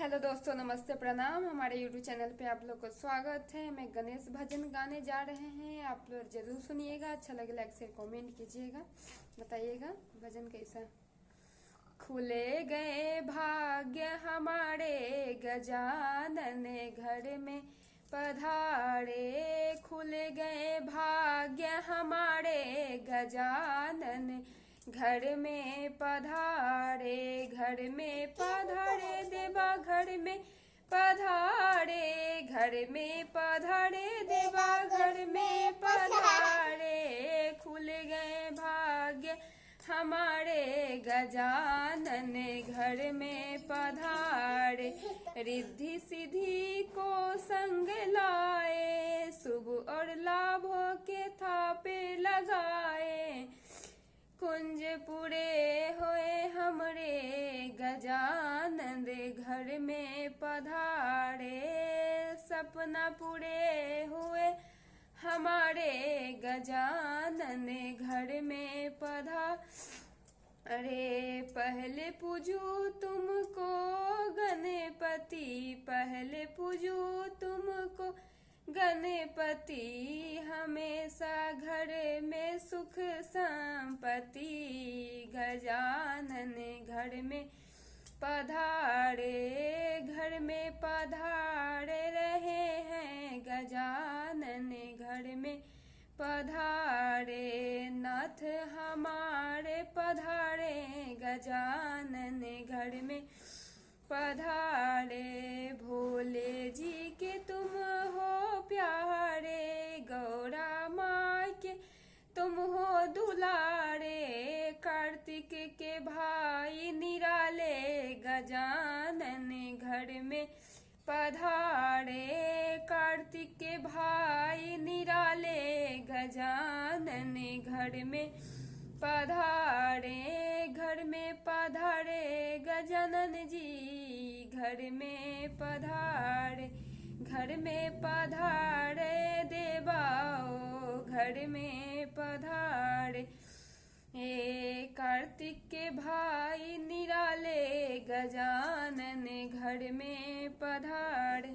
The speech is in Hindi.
हेलो दोस्तों, नमस्ते, प्रणाम। हमारे यूट्यूब चैनल पे आप लोग को स्वागत है। मैं गणेश भजन गाने जा रहे हैं, आप लोग जरूर सुनिएगा। अच्छा लगे लाइक शेयर कमेंट कीजिएगा, बताइएगा भजन कैसा। खुले गए भाग्य हमारे गजानन घर में पधारे, खुले गए भाग्य हमारे गजानन घर में पधारे, घर में पधारे देवा, घर में पधारे, घर में पधारे देवा, घर में पधारे। खुल गए भाग्य हमारे गजानन घर में पधारे, रिद्धि सिद्धि को संग लाए, शुभ और लाभों के थापे लगाए। कुंज पूरे होए हमरे गजानन घर में पधारे, सपना पूरे हुए हमारे गजानन घर में अरे पहले पूजू तुमको गणपति, पहले पूजू तुमको गणपति, हमेशा घर में सुख संपत्ति। गजानन घर में पधारे, घर में पधारे रहे हैं गजानन घर में पधारे। नाथ हमारे पधारे गजानन घर में पधारे, भोले जी के तुम हो प्यारे, गौरा माँ के तुम हो दुलारे, कार्तिक के भाई निराले गजानन घर में पधारे, कार्तिक के भाई निराले गजानन घर में पधारे, घर में पधारे गजानन जी घर में पधारे, घर में पधारे देवाओ घर में पधारे। कार्तिक के भाई निराले गजानन घर में पधारे।